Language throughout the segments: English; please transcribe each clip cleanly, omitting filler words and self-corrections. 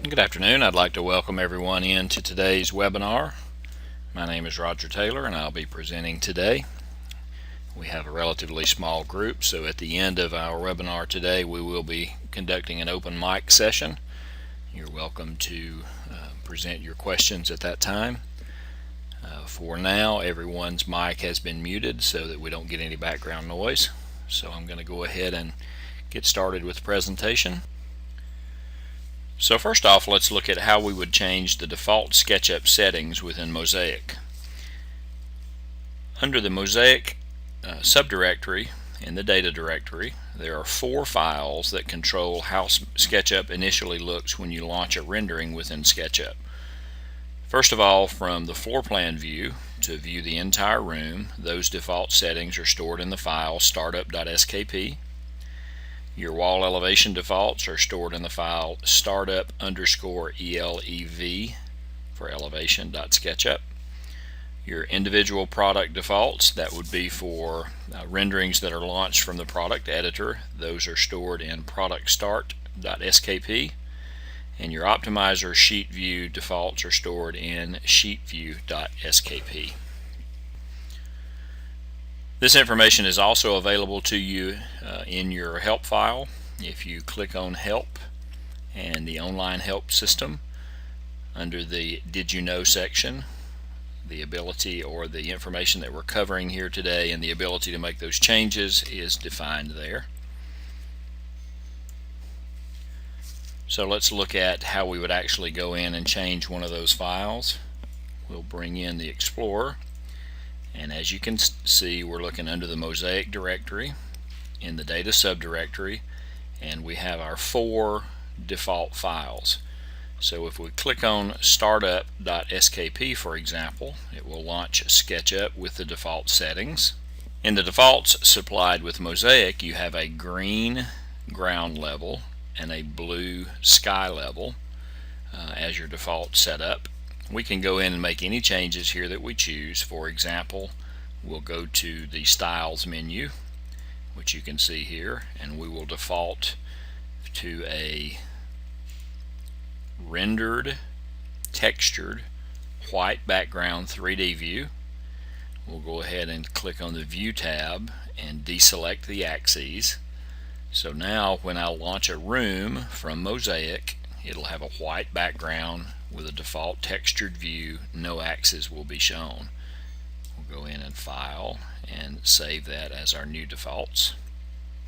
Good afternoon. I'd like to welcome everyone into today's webinar. My name is Roger Taylor and I'll be presenting today. We have a relatively small group, so at the end of our webinar today we will be conducting an open mic session. You're welcome to present your questions at that time. For now, everyone's mic has been muted so that we don't get any background noise. So I'm going to go ahead and get started with the presentation. So first off, let's look at how we would change the default SketchUp settings within Mozaik. Under the Mozaik subdirectory in the data directory, there are 4 files that control how SketchUp initially looks when you launch a rendering within SketchUp. First of all, from the floor plan view to view the entire room, those default settings are stored in the file startup.skp. Your wall elevation defaults are stored in the file startup_elev for elevation.sketchup. Your individual product defaults, that would be for renderings that are launched from the product editor, those are stored in productstart.skp. And your optimizer sheet view defaults are stored in sheetview.skp. This information is also available to you in your help file. If you click on help and the online help system, under the did you know section, the ability or the information that we're covering here today and the ability to make those changes is defined there. So let's look at how we would actually go in and change one of those files. We'll bring in the Explorer. And as you can see, we're looking under the Mozaik directory in the data subdirectory, and we have our 4 default files. So if we click on startup.skp, for example, it will launch SketchUp with the default settings. In the defaults supplied with Mozaik, you have a green ground level and a blue sky level as your default setup. We can go in and make any changes here that we choose. For example, we'll go to the Styles menu, which you can see here, and we will default to a rendered, textured, white background 3D view. We'll go ahead and click on the View tab and deselect the axes. So now when I launch a room from Mozaik, it'll have a white background with a default textured view. No axes will be shown. We'll go in and File and save that as our new defaults.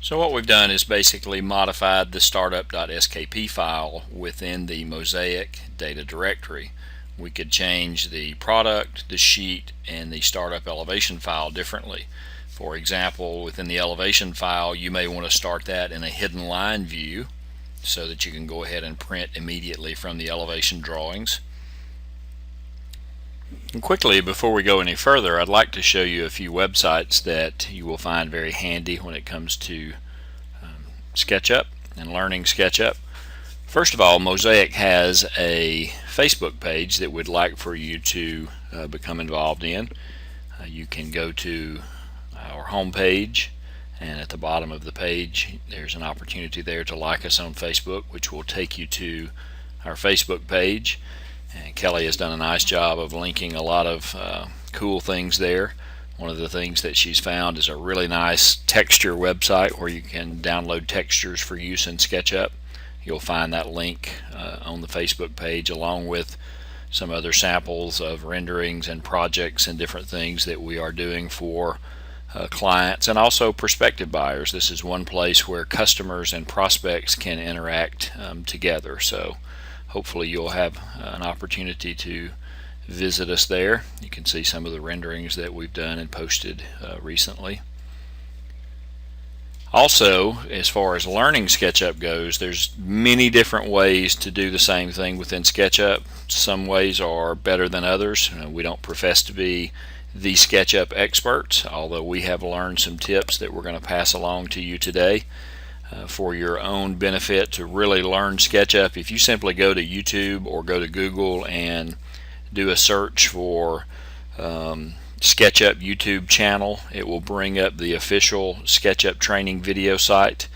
So what we've done is basically modified the startup.skp file within the Mozaik data directory. We could change the product, the sheet, and the startup elevation file differently. For example, within the elevation file, you may want to start that in a hidden line view so that you can go ahead and print immediately from the elevation drawings. And quickly, before we go any further, I'd like to show you a few websites that you will find very handy when it comes to SketchUp and learning SketchUp. First of all, Mozaik has a Facebook page that we'd like for you to become involved in. You can go to our home page, and at the bottom of the page there's an opportunity there to like us on Facebook, which will take you to our Facebook page. And Kelly has done a nice job of linking a lot of cool things there. One of the things that she's found is a really nice texture website where you can download textures for use in SketchUp. You'll find that link on the Facebook page, along with some other samples of renderings and projects and different things that we are doing for clients and also prospective buyers. This is one place where customers and prospects can interact together. So hopefully you'll have an opportunity to visit us there. You can see some of the renderings that we've done and posted recently. Also, as far as learning SketchUp goes, there's many different ways to do the same thing within SketchUp. Some ways are better than others. We don't profess to be the SketchUp experts, although we have learned some tips that we're going to pass along to you today for your own benefit to really learn SketchUp. If you simply go to YouTube or go to Google and do a search for SketchUp YouTube channel, it will bring up the official SketchUp training video site.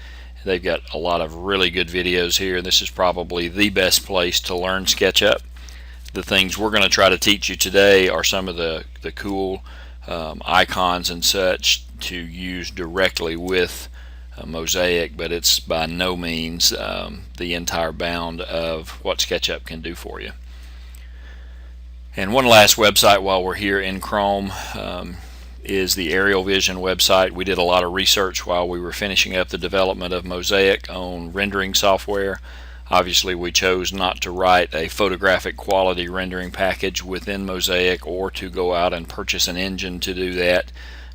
They've got a lot of really good videos here. This is probably the best place to learn SketchUp. The things we're going to try to teach you today are some of the cool icons and such to use directly with Mozaik, but it's by no means the entire bound of what SketchUp can do for you. And one last website while we're here in Chrome is the Aerial Vision website. We did a lot of research while we were finishing up the development of Mozaik on rendering software. Obviously, we chose not to write a photographic quality rendering package within Mozaik or to go out and purchase an engine to do that.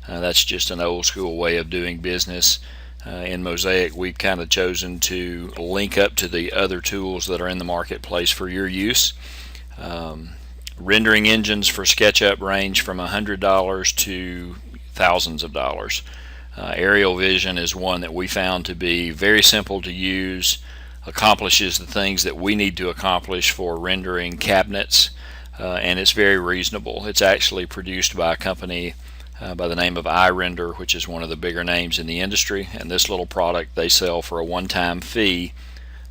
That's just an old school way of doing business. In Mozaik, we've kind of chosen to link up to the other tools that are in the marketplace for your use. Rendering engines for SketchUp range from $100 to thousands of dollars. Aerial Vision is one that we found to be very simple to use, accomplishes the things that we need to accomplish for rendering cabinets, and it's very reasonable. It's actually produced by a company by the name of iRender, which is one of the bigger names in the industry, and this little product they sell for a one-time fee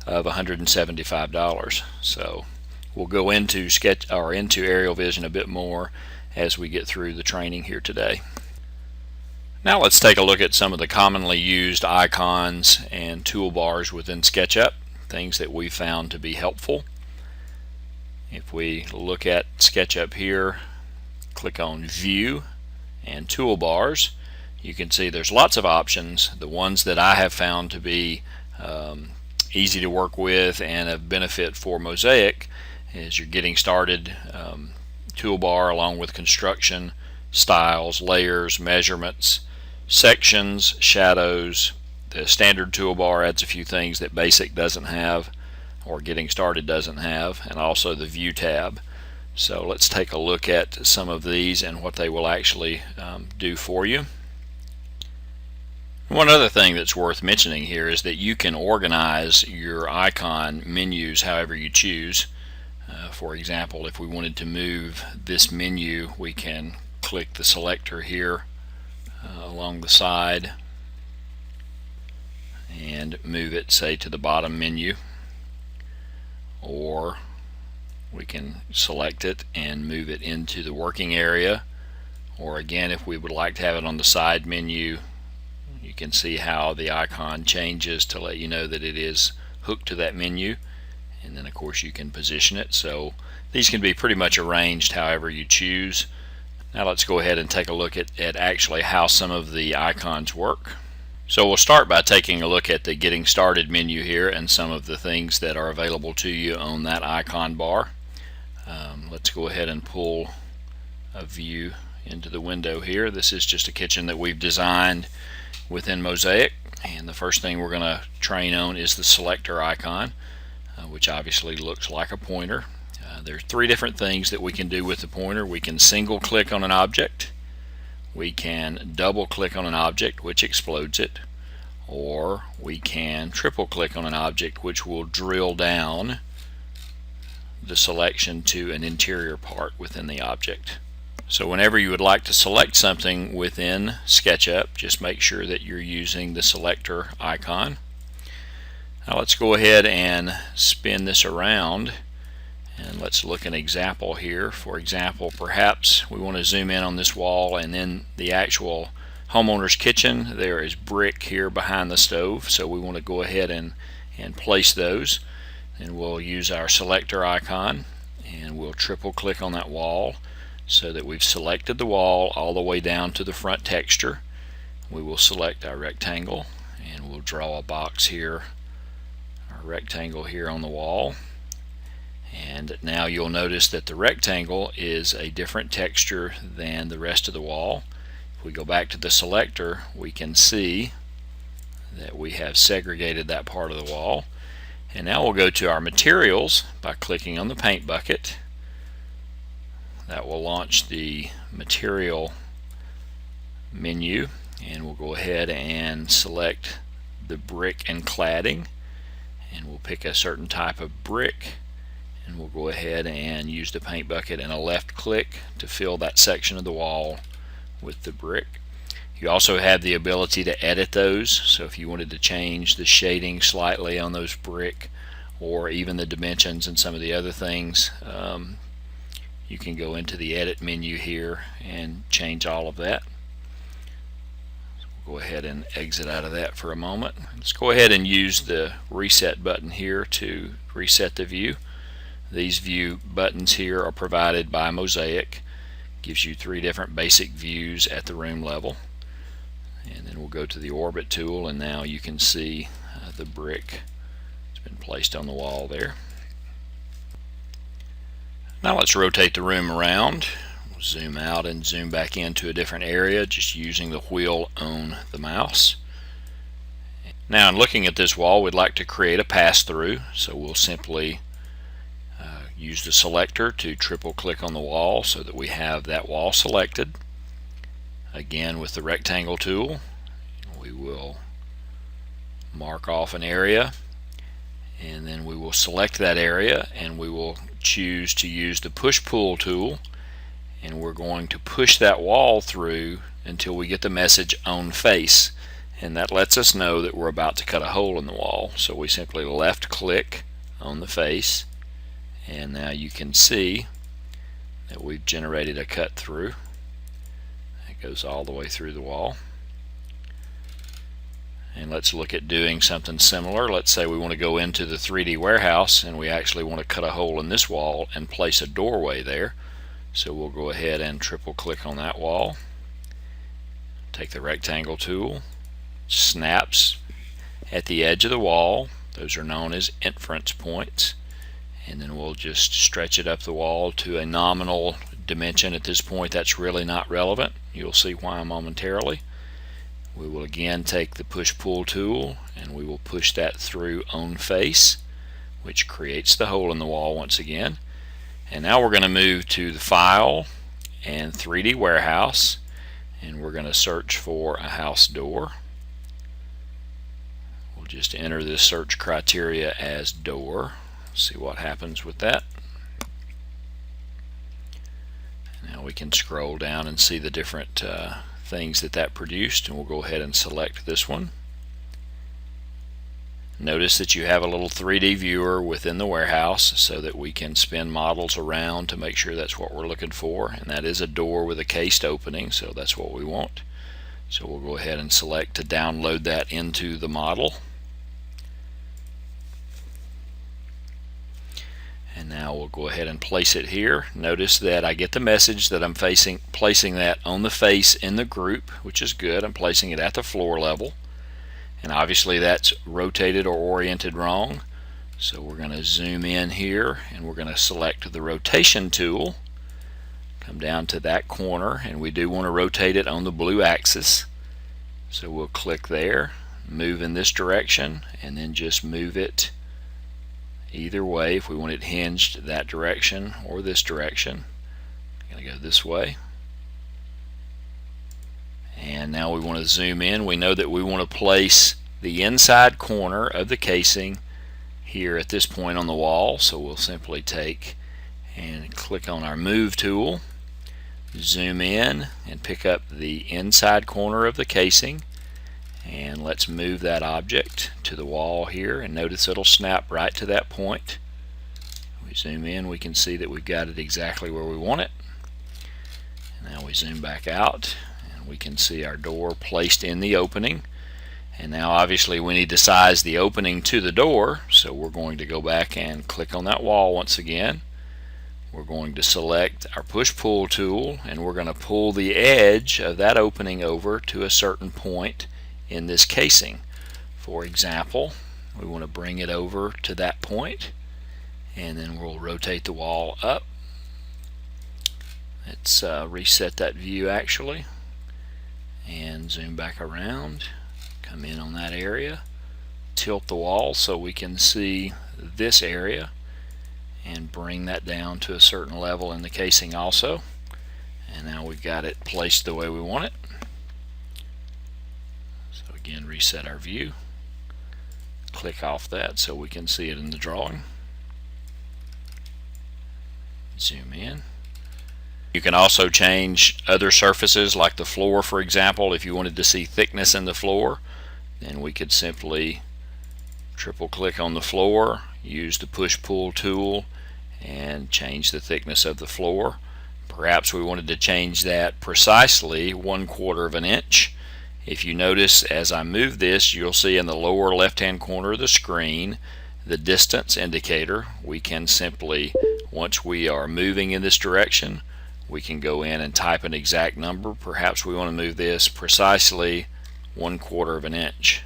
of $175. So we'll go into into Aerial Vision a bit more as we get through the training here today. Now let's take a look at some of the commonly used icons and toolbars within SketchUp, things that we found to be helpful. If we look at SketchUp here, click on View and Toolbars, you can see there's lots of options. The ones that I have found to be easy to work with and of benefit for Mozaik is your Getting Started toolbar, along with construction, styles, layers, measurements, sections, shadows. The standard toolbar adds a few things that Basic doesn't have or Getting Started doesn't have, and also the View tab. So let's take a look at some of these and what they will actually do for you. One other thing that's worth mentioning here is that you can organize your icon menus however you choose. For example, if we wanted to move this menu, we can click the selector here along the side and move it, say, to the bottom menu, or we can select it and move it into the working area, or again, if we would like to have it on the side menu, you can see how the icon changes to let you know that it is hooked to that menu, and then of course you can position it. So these can be pretty much arranged however you choose. Now let's go ahead and take a look at actually how some of the icons work. So we'll start by taking a look at the Getting Started menu here and some of the things that are available to you on that icon bar. Let's go ahead and pull a view into the window here. This is just a kitchen that we've designed within Mozaik, and the first thing we're going to train on is the selector icon, which obviously looks like a pointer. There's three different things that we can do with the pointer. We can single click on an object, we can double click on an object, which explodes it, or we can triple click on an object, which will drill down the selection to an interior part within the object. So whenever you would like to select something within SketchUp, just make sure that you're using the selector icon. Now let's go ahead and spin this around, and let's look at an example here. For example, perhaps we want to zoom in on this wall, and then the actual homeowner's kitchen, there is brick here behind the stove, so we want to go ahead and place those. And we'll use our selector icon and we'll triple click on that wall so that we've selected the wall all the way down to the front texture. We will select our rectangle and we'll draw a box here, our rectangle here on the wall. And now you'll notice that the rectangle is a different texture than the rest of the wall. If we go back to the selector, we can see that we have segregated that part of the wall. And now we'll go to our materials by clicking on the paint bucket. That will launch the material menu, and we'll go ahead and select the brick and cladding, and we'll pick a certain type of brick, and we'll go ahead and use the paint bucket and a left click to fill that section of the wall with the brick. You also have the ability to edit those, so if you wanted to change the shading slightly on those brick or even the dimensions and some of the other things, you can go into the edit menu here and change all of that. So we'll go ahead and exit out of that for a moment. Let's go ahead and use the reset button here to reset the view. These view buttons here are provided by Mozaik. Gives you 3 different basic views at the room level. And then we'll go to the orbit tool, and now you can see the brick has been placed on the wall there. Now let's rotate the room around. We'll zoom out and zoom back into a different area just using the wheel on the mouse. Now in looking at this wall, we'd like to create a pass-through, so we'll simply use the selector to triple click on the wall so that we have that wall selected. Again, with the rectangle tool, we will mark off an area, and then we will select that area, and we will choose to use the push-pull tool, and we're going to push that wall through until we get the message on face, and that lets us know that we're about to cut a hole in the wall. So we simply left click on the face, and now you can see that we've generated a cut through. It goes all the way through the wall. And let's look at doing something similar. Let's say we want to go into the 3D warehouse and we actually want to cut a hole in this wall and place a doorway there. So we'll go ahead and triple click on that wall. Take the rectangle tool, snaps at the edge of the wall. Those are known as inference points. And then we'll just stretch it up the wall to a nominal dimension. At this point, that's really not relevant. You'll see why momentarily. We will again take the push-pull tool and we will push that through on face, which creates the hole in the wall once again. And now we're going to move to the File and 3D Warehouse, and we're going to search for a house door. We'll just enter this search criteria as door. See what happens with that. Now we can scroll down and see the different things that produced, and we'll go ahead and select this one. Notice that you have a little 3D viewer within the warehouse so that we can spin models around to make sure that's what we're looking for, and that is a door with a cased opening, so that's what we want. So we'll go ahead and select to download that into the model. And now we'll go ahead and place it here. Notice that I get the message that I'm placing that on the face in the group, which is good. I'm placing it at the floor level. And obviously that's rotated or oriented wrong. So we're going to zoom in here and we're going to select the rotation tool. Come down to that corner, and we do want to rotate it on the blue axis. So we'll click there, move in this direction, and then just move it either way. If we want it hinged that direction or this direction, I'm going to go this way. And now we want to zoom in. We know that we want to place the inside corner of the casing here at this point on the wall, so we'll simply take and click on our move tool, zoom in and pick up the inside corner of the casing, and let's move that object to the wall here, and notice it'll snap right to that point. We zoom in, we can see that we've got it exactly where we want it. Now we zoom back out and we can see our door placed in the opening. And now obviously we need to size the opening to the door, so we're going to go back and click on that wall once again. We're going to select our push-pull tool, and we're going to pull the edge of that opening over to a certain point in this casing. For example, we want to bring it over to that point, and then we'll rotate the wall up. Let's reset that view actually, and zoom back around. Come in on that area, tilt the wall so we can see this area, and bring that down to a certain level in the casing also. And now we've got it placed the way we want it. So again, reset our view, click off that so we can see it in the drawing, zoom in. You can also change other surfaces like the floor, for example. If you wanted to see thickness in the floor, then we could simply triple click on the floor, use the push-pull tool, and change the thickness of the floor. Perhaps we wanted to change that precisely 1/4 of an inch. If you notice, as I move this, you'll see in the lower left-hand corner of the screen the distance indicator. We can simply, once we are moving in this direction, we can go in and type an exact number. Perhaps we want to move this precisely 1/4 of an inch.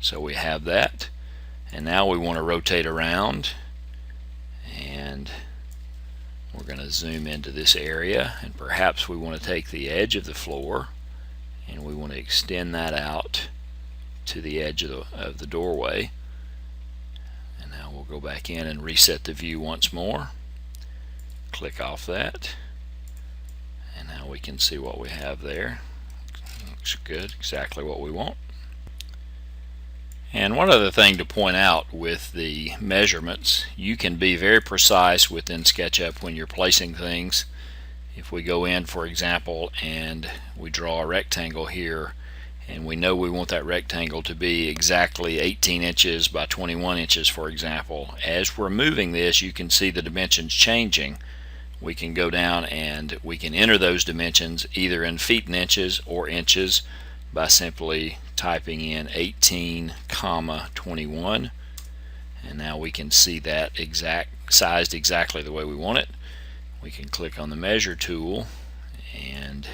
So we have that, and now we want to rotate around, and we're going to zoom into this area, and perhaps we want to take the edge of the floor and we want to extend that out to the edge of the doorway. And now we'll go back in and reset the view once more. Click off that, and now we can see what we have there. Looks good, exactly what we want. And one other thing to point out with the measurements, you can be very precise within SketchUp when you're placing things. If we go in, for example, and we draw a rectangle here, and we know we want that rectangle to be exactly 18 inches by 21 inches, for example. As we're moving this, you can see the dimensions changing. We can go down and we can enter those dimensions either in feet and inches or inches by simply typing in 18,21, and now we can see that sized exactly the way we want it. We can click on the measure tool and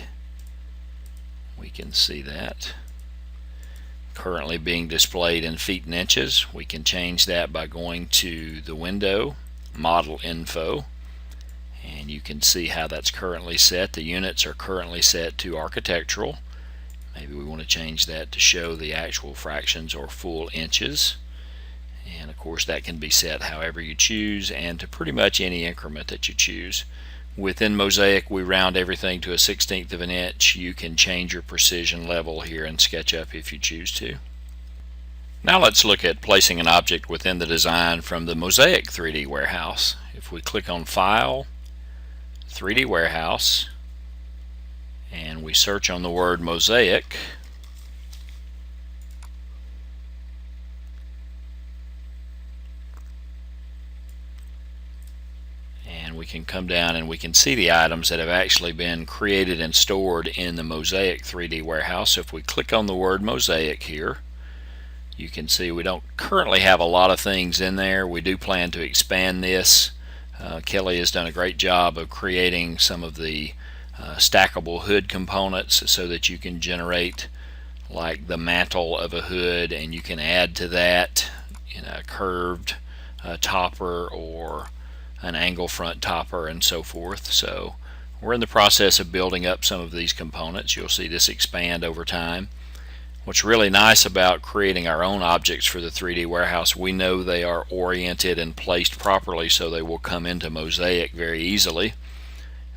we can see that currently being displayed in feet and inches. We can change that by going to the window, model info, and you can see how that's currently set. The units are currently set to architectural. Maybe we want to change that to show the actual fractions or full inches, and of course that can be set however you choose and to pretty much any increment that you choose. Within Mozaik, we round everything to a 1/16 of an inch. You can change your precision level here in SketchUp if you choose to. Now let's look at placing an object within the design from the Mozaik 3D Warehouse. If we click on File, 3D Warehouse, and we search on the word Mozaik, and we can come down and we can see the items that have actually been created and stored in the Mozaik 3D Warehouse. If we click on the word Mozaik here, you can see we don't currently have a lot of things in there. We do plan to expand this. Kelly has done a great job of creating some of the stackable hood components so that you can generate like the mantle of a hood, and you can add to that a curved topper or an angle front topper and so forth. So we're in the process of building up some of these components. You'll see this expand over time. What's really nice about creating our own objects for the 3D Warehouse, we know they are oriented and placed properly so they will come into Mozaik very easily.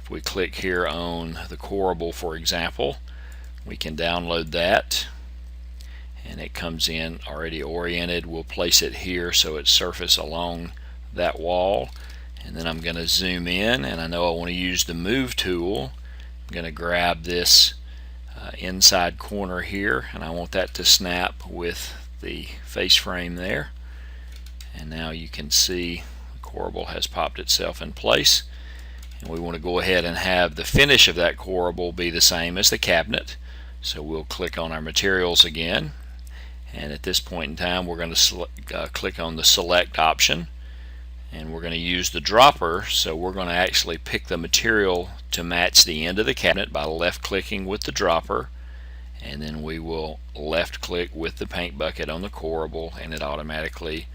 If we click here on the coreable, for example, we can download that and it comes in already oriented. We'll place it here so it's surface along that wall, and then I'm going to zoom in, and I know I want to use the move tool. I'm going to grab this inside corner here, and I want that to snap with the face frame there, and now you can see the coreable has popped itself in place. And we want to go ahead and have the finish of that coreable be the same as the cabinet, so we'll click on our materials again, and at this point in time we're going to click on the select option, and we're going to use the dropper. So we're going to actually pick the material to match the end of the cabinet by left clicking with the dropper, and then we will left click with the paint bucket on the coreable, and it automatically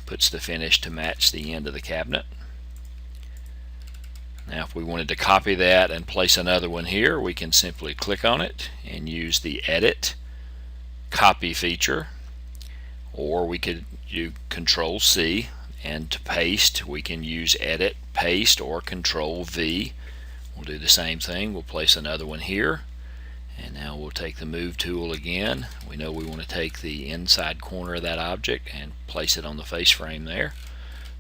puts the finish to match the end of the cabinet. Now if we wanted to copy that and place another one here, we can simply click on it and use the edit copy feature, or we could do Control C, and to paste we can use edit paste or Control V. We'll do the same thing. We'll place another one here, and now we'll take the move tool again. We know we want to take the inside corner of that object and place it on the face frame there.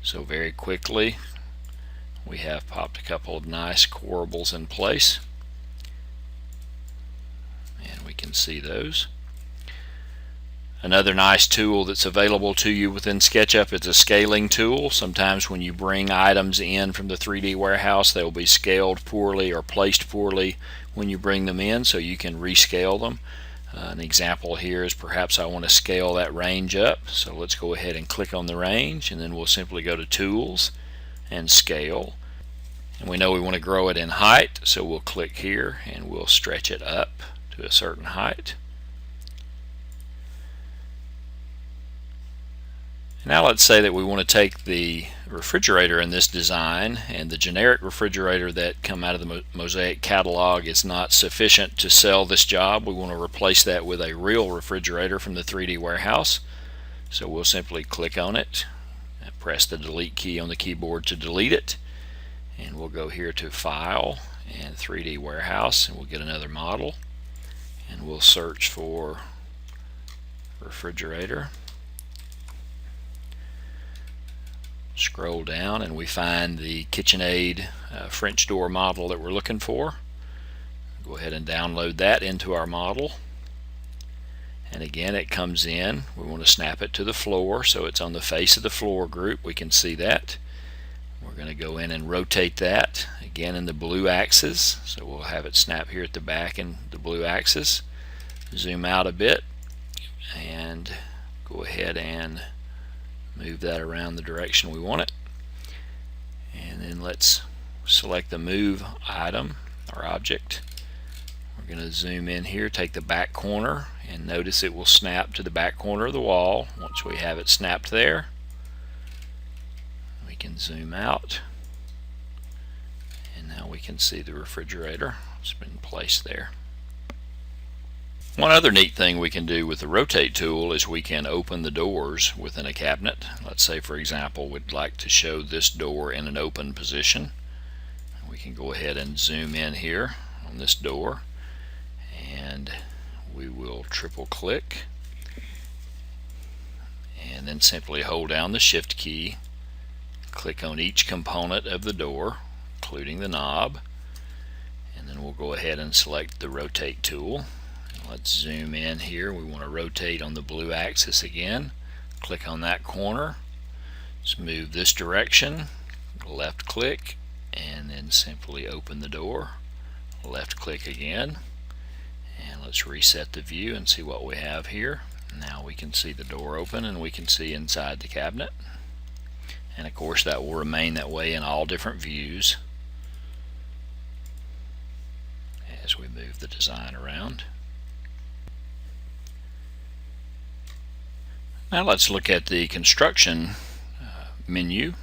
So very quickly we have popped a couple of nice corbels in place, and we can see those. Another nice tool that's available to you within SketchUp is a scaling tool. Sometimes when you bring items in from the 3D warehouse, they will be scaled poorly or placed poorly when you bring them in, so you can rescale them. An example here is perhaps I want to scale that range up, so let's go ahead and click on the range, and then we'll simply go to Tools and Scale. And we know we want to grow it in height, so we'll click here and we'll stretch it up to a certain height. Now let's say that we want to take the refrigerator in this design, and the generic refrigerator that come out of the Mozaik catalog is not sufficient to sell this job. We want to replace that with a real refrigerator from the 3D warehouse. So we'll simply click on it and press the delete key on the keyboard to delete it, and we'll go here to File and 3D warehouse, and we'll get another model, and we'll search for refrigerator. Scroll down and we find the KitchenAid French door model that we're looking for. Go ahead and download that into our model, and again it comes in. We want to snap it to the floor so it's on the face of the floor group. We can see that. We're going to go in and rotate that again in the blue axis, so we'll have it snap here at the back in the blue axis. Zoom out a bit and go ahead and move that around the direction we want it, and then let's select the move item or object. We're going to zoom in here, take the back corner, and notice it will snap to the back corner of the wall. Once we have it snapped there, we can zoom out, and now we can see the refrigerator. It's been placed there. One other neat thing we can do with the rotate tool is we can open the doors within a cabinet. Let's say, for example, we'd like to show this door in an open position. We can go ahead and zoom in here on this door, and we will triple click and then simply hold down the Shift key, click on each component of the door including the knob, and then we'll go ahead and select the rotate tool. Let's zoom in here. We want to rotate on the blue axis again. Click on that corner. Let's move this direction. Left click and then simply open the door. Left click again. And let's reset the view and see what we have here. Now we can see the door open and we can see inside the cabinet. And of course that will remain that way in all different views as we move the design around. Now let's look at the construction menu,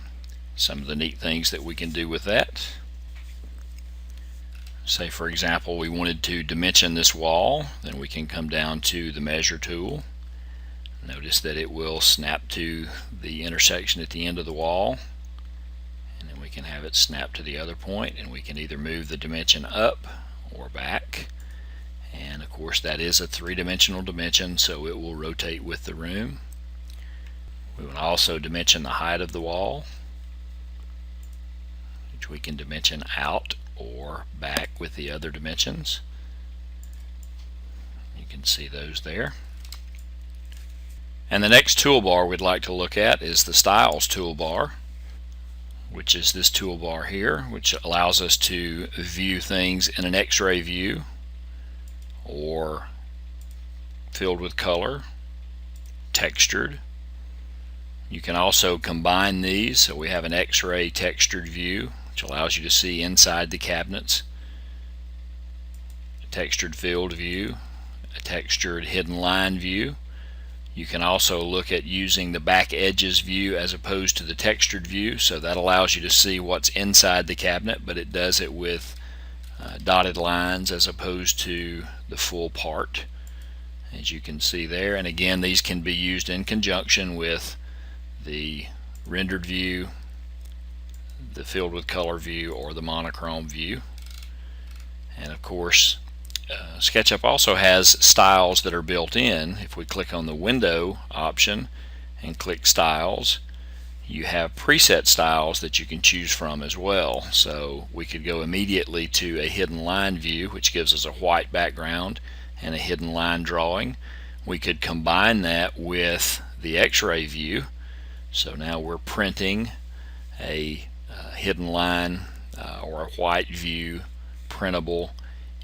some of the neat things that we can do with that. Say for example we wanted to dimension this wall, then we can come down to the measure tool. Notice that it will snap to the intersection at the end of the wall, and then we can have it snap to the other point, and we can either move the dimension up or back. And of course that is a three-dimensional dimension, so it will rotate with the room. We will also dimension the height of the wall, which we can dimension out or back with the other dimensions. You can see those there. And the next toolbar we'd like to look at is the Styles toolbar, which is this toolbar here, which allows us to view things in an X-ray view or filled with color, textured. You can also combine these, so we have an X-ray textured view, which allows you to see inside the cabinets, a textured filled view, a textured hidden line view. You can also look at using the back edges view as opposed to the textured view, so that allows you to see what's inside the cabinet, but it does it with dotted lines as opposed to the full part, as you can see there. And again, these can be used in conjunction with the rendered view, the filled with color view, or the monochrome view. And of course SketchUp also has styles that are built in. If we click on the window option and click styles, you have preset styles that you can choose from as well. So we could go immediately to a hidden line view, which gives us a white background and a hidden line drawing. We could combine that with the X-ray view. So now we're printing a hidden line or a white view printable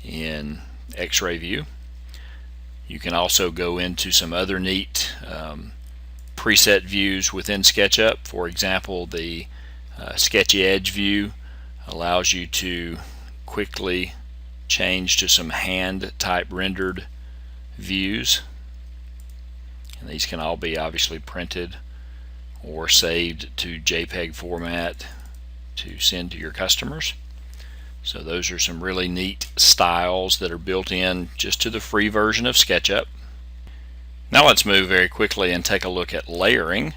in X-ray view. You can also go into some other neat preset views within SketchUp. For example, the Sketchy Edge view allows you to quickly change to some hand type rendered views, and these can all be obviously printed or saved to JPEG format to send to your customers. So those are some really neat styles that are built in just to the free version of SketchUp. Now let's move very quickly and take a look at layering.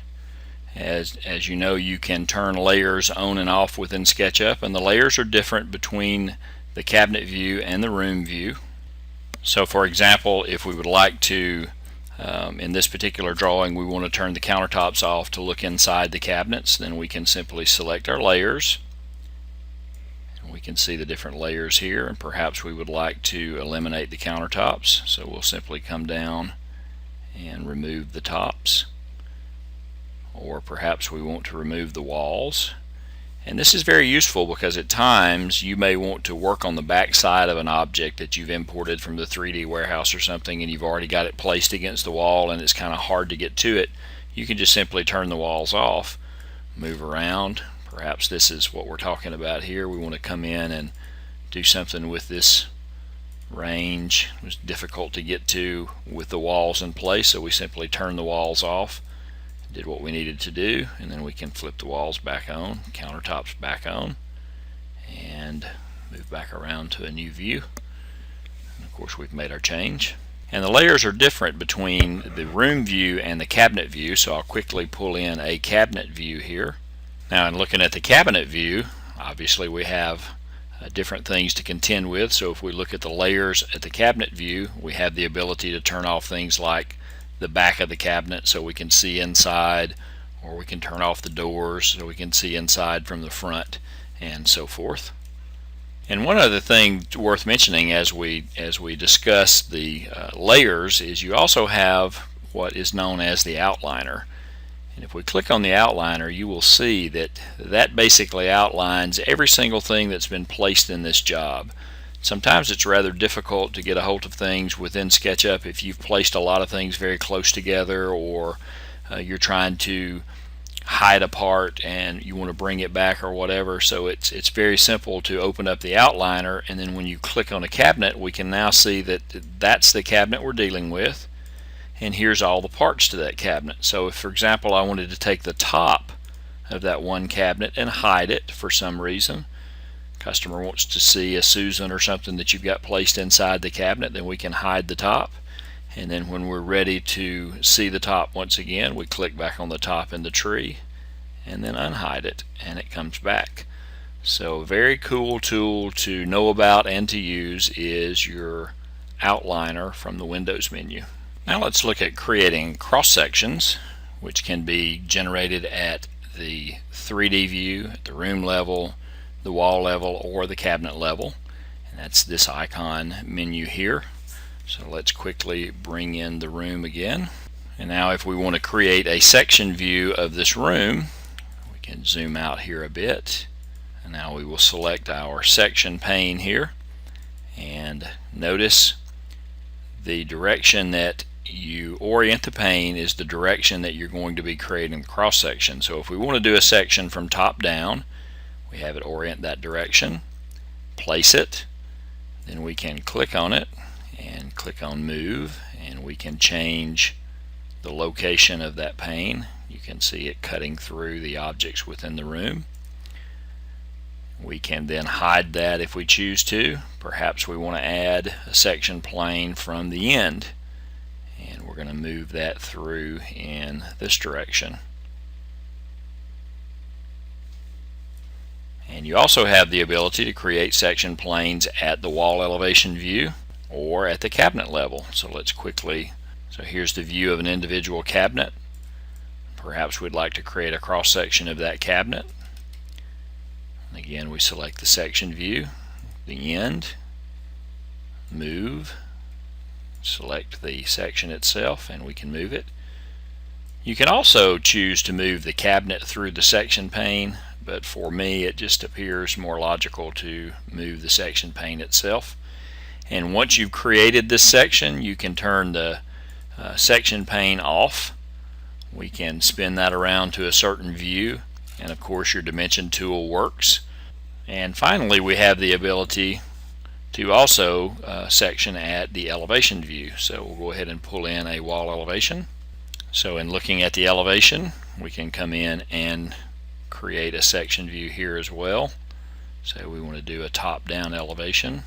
As you know, you can turn layers on and off within SketchUp, and the layers are different between the cabinet view and the room view. So for example, if we would like to, in this particular drawing, we want to turn the countertops off to look inside the cabinets, then we can simply select our layers. We can see the different layers here, and perhaps we would like to eliminate the countertops, so we'll simply come down and remove the tops, or perhaps we want to remove the walls. And this is very useful because at times you may want to work on the back side of an object that you've imported from the 3D warehouse or something, and you've already got it placed against the wall and it's kind of hard to get to it. You can just simply turn the walls off, move around. Perhaps this is what we're talking about here. We want to come in and do something with this range. It was difficult to get to with the walls in place, so we simply turn the walls off, did what we needed to do, and then we can flip the walls back on, countertops back on, and move back around to a new view. And of course we've made our change. And the layers are different between the room view and the cabinet view, so I'll quickly pull in a cabinet view here. Now in looking at the cabinet view, obviously we have different things to contend with. So if we look at the layers at the cabinet view, we have the ability to turn off things like the back of the cabinet so we can see inside, or we can turn off the doors so we can see inside from the front, and so forth. And one other thing worth mentioning as we discuss the layers is you also have what is known as the outliner. And if we click on the outliner, you will see that basically outlines every single thing that's been placed in this job. Sometimes it's rather difficult to get a hold of things within SketchUp if you've placed a lot of things very close together, or you're trying to hide a part and you want to bring it back or whatever. So it's very simple to open up the outliner, and then when you click on a cabinet, we can now see that that's the cabinet we're dealing with. And here's all the parts to that cabinet. So if, for example, I wanted to take the top of that one cabinet and hide it for some reason, customer wants to see a Susan or something that you've got placed inside the cabinet, then we can hide the top. And then when we're ready to see the top once again, we click back on the top in the tree and then unhide it, and it comes back. So a very cool tool to know about and to use is your outliner from the Windows menu. Now let's look at creating cross sections, which can be generated at the 3D view, at the room level, the wall level, or the cabinet level. And that's this icon menu here. So let's quickly bring in the room again. And now if we want to create a section view of this room, we can zoom out here a bit. And now we will select our section pane here. And notice the direction that you orient the pane is the direction that you're going to be creating the cross section. So if we want to do a section from top down, we have it orient that direction, place it, then we can click on it and click on move, and we can change the location of that pane. You can see it cutting through the objects within the room. We can then hide that if we choose to. Perhaps we want to add a section plane from the end, and we're going to move that through in this direction. And you also have the ability to create section planes at the wall elevation view or at the cabinet level. So let's quickly, so here's the view of an individual cabinet. Perhaps we'd like to create a cross section of that cabinet. Again, we select the section view, the end, move, select the section itself, and we can move it. You can also choose to move the cabinet through the section pane, but for me it just appears more logical to move the section pane itself. And once you've created this section, you can turn the section pane off. We can spin that around to a certain view, and of course your dimension tool works. And finally, we have the ability to also section at the elevation view. So we'll go ahead and pull in a wall elevation. So in looking at the elevation, we can come in and create a section view here as well. So we want to do a top-down elevation.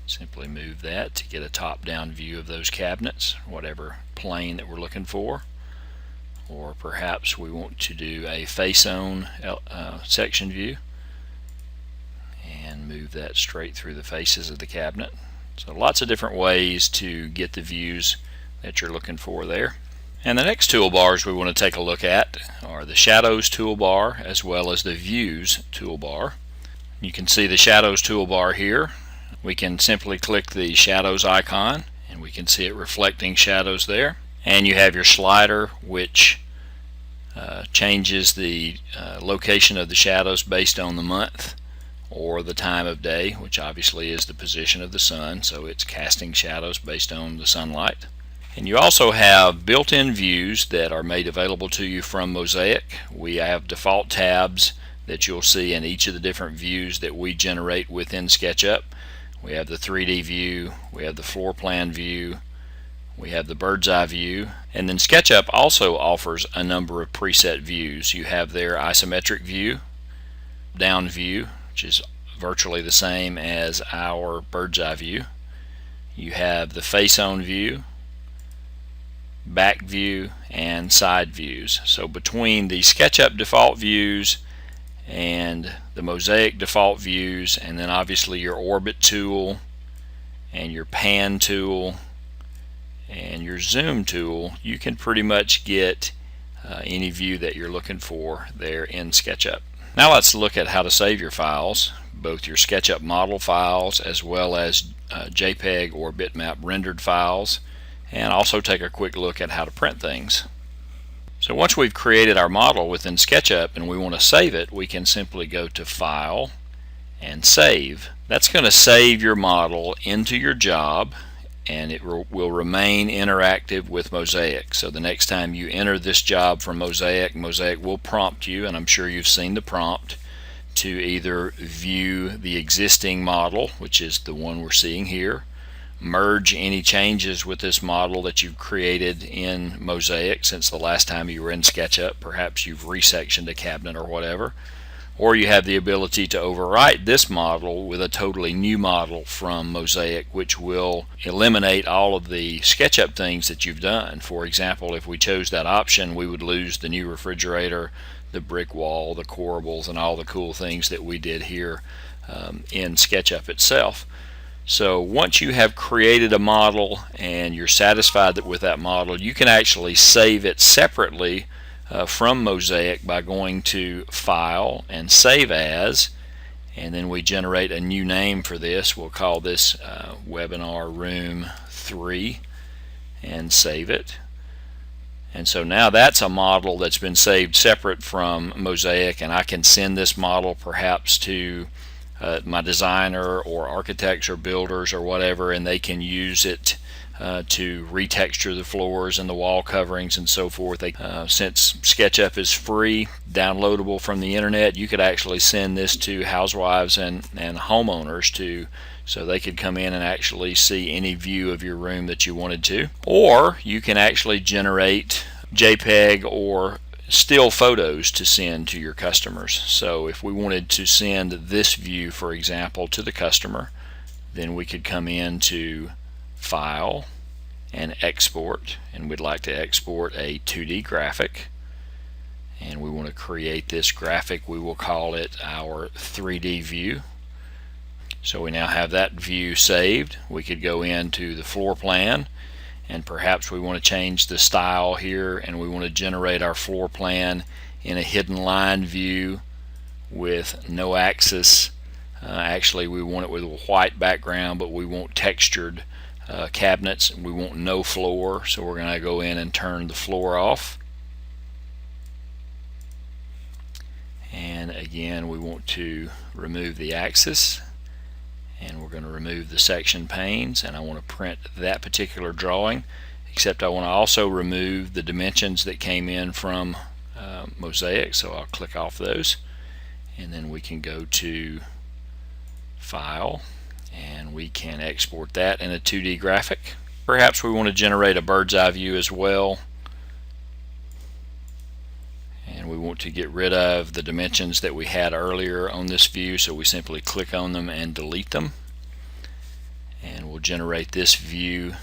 Simply move that to get a top-down view of those cabinets, whatever plane that we're looking for. Or perhaps we want to do a face-on section view and move that straight through the faces of the cabinet. So lots of different ways to get the views that you're looking for there. And the next toolbars we want to take a look at are the Shadows toolbar as well as the Views toolbar. You can see the Shadows toolbar here. We can simply click the Shadows icon and we can see it reflecting shadows there. And you have your slider, which changes the location of the shadows based on the month or the time of day, which obviously is the position of the sun, so it's casting shadows based on the sunlight. And you also have built-in views that are made available to you from Mozaik. We have default tabs that you'll see in each of the different views that we generate within SketchUp. We have the 3D view, we have the floor plan view, we have the bird's eye view, and then SketchUp also offers a number of preset views. You have their isometric view, down view, which is virtually the same as our bird's eye view. You have the face-on view, back view, and side views. So between the SketchUp default views and the Mozaik default views, and then obviously your orbit tool and your pan tool and your zoom tool, you can pretty much get any view that you're looking for there in SketchUp. Now let's look at how to save your files, both your SketchUp model files as well as JPEG or bitmap rendered files, and also take a quick look at how to print things. So once we've created our model within SketchUp and we want to save it, we can simply go to File and Save. That's going to save your model into your job, and it will remain interactive with Mozaik. So the next time you enter this job from Mozaik, Mozaik will prompt you, and I'm sure you've seen the prompt, to either view the existing model, which is the one we're seeing here, merge any changes with this model that you've created in Mozaik since the last time you were in SketchUp. Perhaps you've resectioned a cabinet or whatever. Or you have the ability to overwrite this model with a totally new model from Mozaik, which will eliminate all of the SketchUp things that you've done. For example, if we chose that option, we would lose the new refrigerator, the brick wall, the corables, and all the cool things that we did here in SketchUp itself. So once you have created a model and you're satisfied with that model, you can actually save it separately from Mozaik by going to File and Save As, and then we generate a new name for this. We'll call this Webinar Room 3 and save it. And so now that's a model that's been saved separate from Mozaik, and I can send this model perhaps to my designer or architects or builders or whatever, and they can use it to retexture the floors and the wall coverings and so forth. Since SketchUp is free, downloadable from the internet, you could actually send this to housewives and homeowners so they could come in and actually see any view of your room that you wanted to. Or you can actually generate JPEG or still photos to send to your customers. So if we wanted to send this view, for example, to the customer, then we could come into File and Export, and we'd like to export a 2D graphic, and we want to create this graphic. We will call it our 3D view. So we now have that view saved. We could go into the floor plan and perhaps we want to change the style here, and we want to generate our floor plan in a hidden line view with no axis. Actually, we want it with a white background, but we want textured cabinets. We want no floor, so we're going to go in and turn the floor off. And again, we want to remove the axis, and we're going to remove the section panes, and I want to print that particular drawing, except I want to also remove the dimensions that came in from Mozaik, so I'll click off those, and then we can go to File, and we can export that in a 2D graphic. Perhaps we want to generate a bird's eye view as well, and we want to get rid of the dimensions that we had earlier on this view, so we simply click on them and delete them, and we'll generate this view.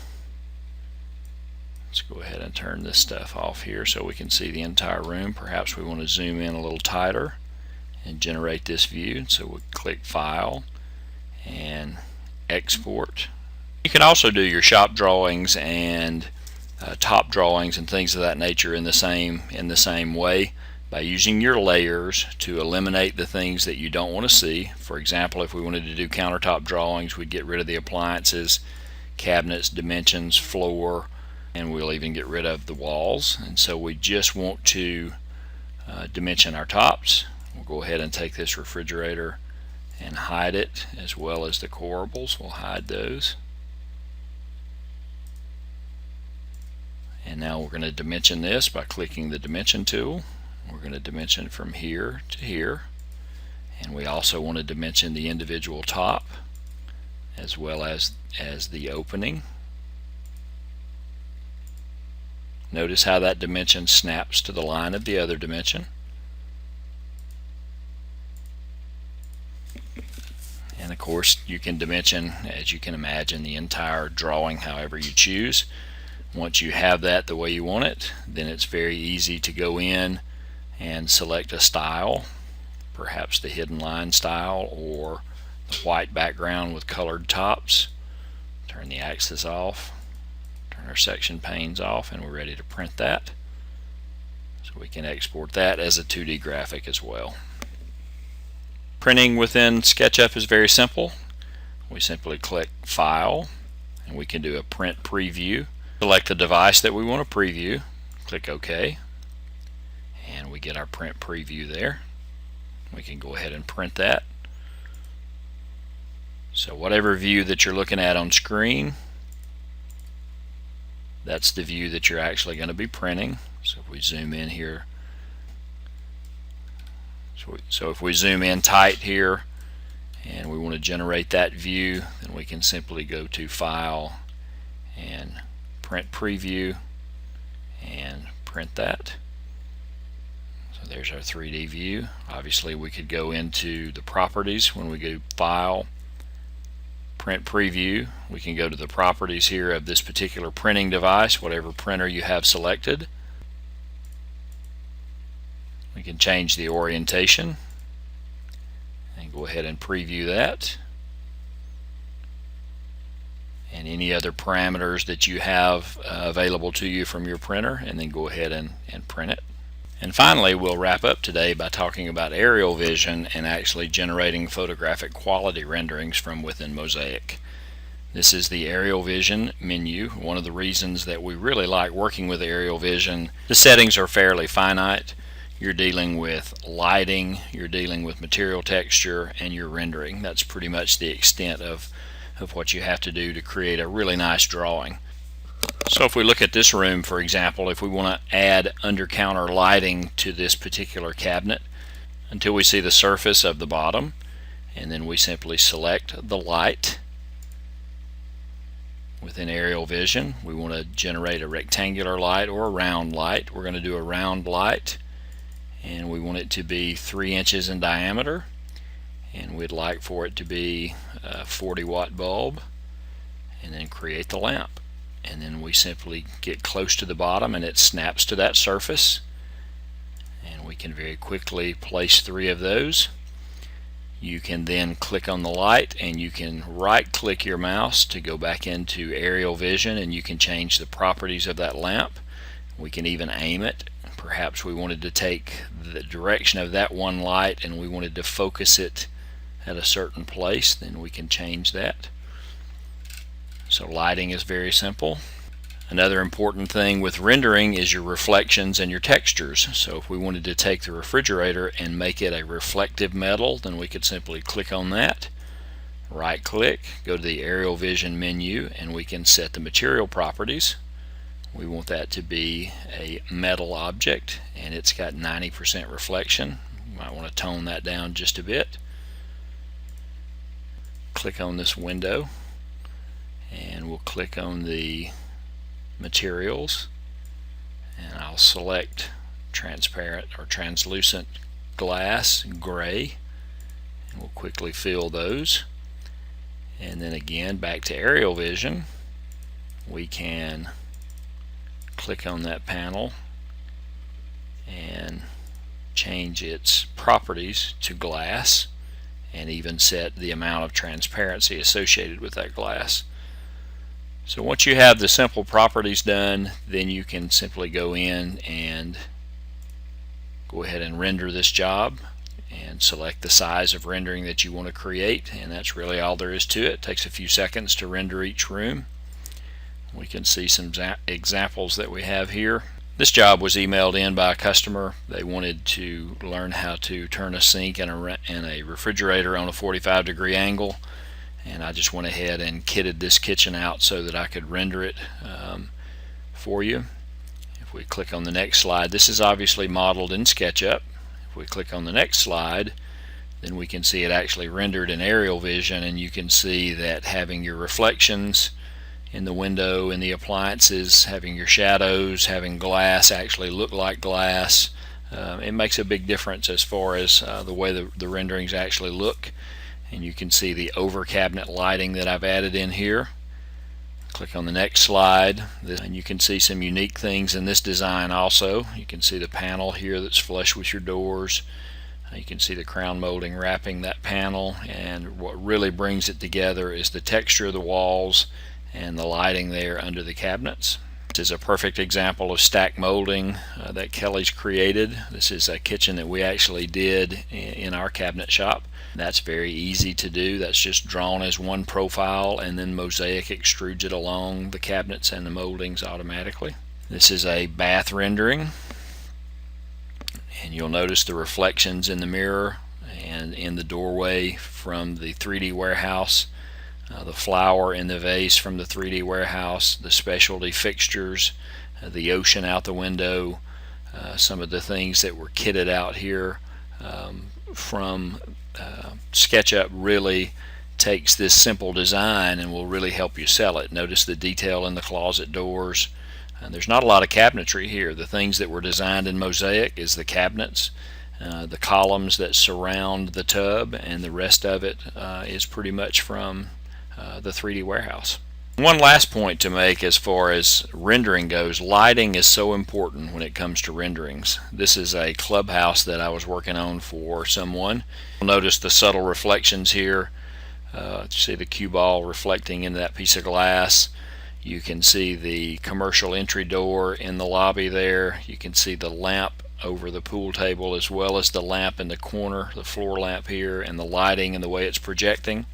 Let's go ahead and turn this stuff off here so we can see the entire room. Perhaps we want to zoom in a little tighter and generate this view, so we'll click File and Export. You can also do your shop drawings and top drawings and things of that nature in the same way, by using your layers to eliminate the things that you don't want to see. For example, if we wanted to do countertop drawings, we'd get rid of the appliances, cabinets, dimensions, floor, and we'll even get rid of the walls. And so we just want to dimension our tops. We'll go ahead and take this refrigerator and hide it, as well as the corables. We'll hide those. And now we're going to dimension this by clicking the dimension tool. We're going to dimension from here to here, and we also want to dimension the individual top as well as the opening. Notice how that dimension snaps to the line of the other dimension. And of course, you can dimension, as you can imagine, the entire drawing however you choose. Once you have that the way you want it, then it's very easy to go in and select a style, perhaps the hidden line style or the white background with colored tops. Turn the axis off, turn our section panes off, and we're ready to print that. So we can export that as a 2D graphic as well. Printing within SketchUp is very simple. We simply click File, and we can do a print preview. Select the device that we want to preview, click OK, and we get our print preview there. We can go ahead and print that. So whatever view that you're looking at on screen, that's the view that you're actually going to be printing. So if we zoom in here, so if we zoom in tight here and we want to generate that view, then we can simply go to File and Print Preview and print that. So there's our 3D view. Obviously we could go into the properties. When we go File, Print Preview, we can go to the properties here of this particular printing device, whatever printer you have selected. We can change the orientation and go ahead and preview that, and any other parameters that you have available to you from your printer, and then go ahead and print it. And finally, we'll wrap up today by talking about aerial vision and actually generating photographic quality renderings from within Mozaik. This is the aerial vision menu. One of the reasons that we really like working with aerial vision, the settings are fairly finite. You're dealing with lighting, you're dealing with material texture, and you're rendering. That's pretty much the extent of what you have to do to create a really nice drawing. So if we look at this room, for example, if we want to add under-counter lighting to this particular cabinet, until we see the surface of the bottom, and then we simply select the light. Within aerial vision, we want to generate a rectangular light or a round light. We're going to do a round light, and we want it to be 3 inches in diameter, and we'd like for it to be a 40-watt bulb, and then create the lamp. And then we simply get close to the bottom and it snaps to that surface, and we can very quickly place 3 of those. You can then click on the light, and you can right click your mouse to go back into aerial vision, and you can change the properties of that lamp. We can even aim it. Perhaps we wanted to take the direction of that one light and we wanted to focus it at a certain place, then we can change that. So lighting is very simple. Another important thing with rendering is your reflections and your textures. So if we wanted to take the refrigerator and make it a reflective metal, then we could simply click on that, right click, go to the aerial vision menu, and we can set the material properties. We want that to be a metal object, and it's got 90% reflection. You might want to tone that down just a bit. Click on this window, and we'll click on the materials, and I'll select transparent or translucent glass gray, and we'll quickly fill those. And then again, back to aerial vision, we can click on that panel and change its properties to glass, and even set the amount of transparency associated with that glass. So once you have the simple properties done, then you can simply go in and go ahead and render this job and select the size of rendering that you want to create, and that's really all there is to it. It takes a few seconds to render each room. We can see some examples that we have here. This job was emailed in by a customer. They wanted to learn how to turn a sink and a refrigerator on a 45-degree angle, and I just went ahead and kitted this kitchen out so that I could render it for you. If we click on the next slide, this is obviously modeled in SketchUp. If we click on the next slide, then we can see it actually rendered in aerial vision, and you can see that having your reflections in the window and the appliances, having your shadows, having glass actually look like glass, it makes a big difference as far as the way the renderings actually look. And you can see the over cabinet lighting that I've added in here. Click on the next slide, and you can see some unique things in this design also. You can see the panel here that's flush with your doors. You can see the crown molding wrapping that panel, and what really brings it together is the texture of the walls and the lighting there under the cabinets. This is a perfect example of stack molding that Kelly's created. This is a kitchen that we actually did in our cabinet shop. That's very easy to do. That's just drawn as one profile, and then Mozaik extrudes it along the cabinets and the moldings automatically. This is a bath rendering, and you'll notice the reflections in the mirror and in the doorway from the 3D warehouse, the flower in the vase from the 3D warehouse, the specialty fixtures, the ocean out the window, some of the things that were kitted out here from SketchUp really takes this simple design and will really help you sell it. Notice the detail in the closet doors. There's not a lot of cabinetry here. The things that were designed in Mozaik is the cabinets, the columns that surround the tub, and the rest of it is pretty much from the 3D warehouse. One last point to make as far as rendering goes: lighting is so important when it comes to renderings. This is a clubhouse that I was working on for someone. You'll notice the subtle reflections here. See the cue ball reflecting into that piece of glass. You can see the commercial entry door in the lobby there. You can see the lamp over the pool table, as well as the lamp in the corner, the floor lamp here, and the lighting and the way it's projecting.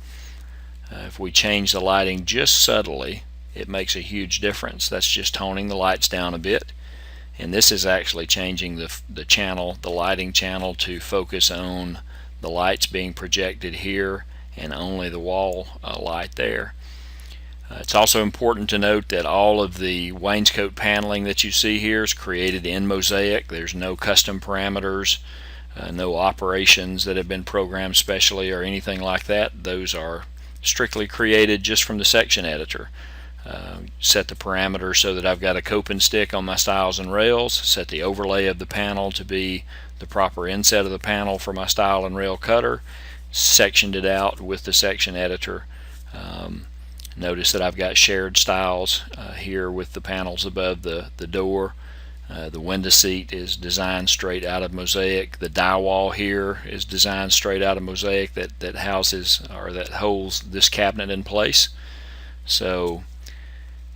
If we change the lighting just subtly, it makes a huge difference. That's just toning the lights down a bit, and this is actually changing the channel, the lighting channel, to focus on the lights being projected here and only the wall light there. It's also important to note that all of the wainscot paneling that you see here is created in Mozaik. There's no custom parameters, no operations that have been programmed specially or anything like that. Those are strictly created just from the section editor. Set the parameters so that I've got a coping stick on my stiles and rails. Set the overlay of the panel to be the proper inset of the panel for my stile and rail cutter. Sectioned it out with the section editor. Notice that I've got shared stiles here with the panels above the door. The window seat is designed straight out of Mozaik. The die wall here is designed straight out of Mozaik that houses or that holds this cabinet in place. So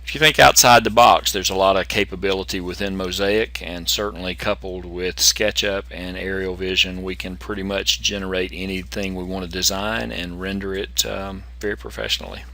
if you think outside the box, there's a lot of capability within Mozaik, and certainly coupled with SketchUp and Aerial Vision, we can pretty much generate anything we want to design and render it very professionally.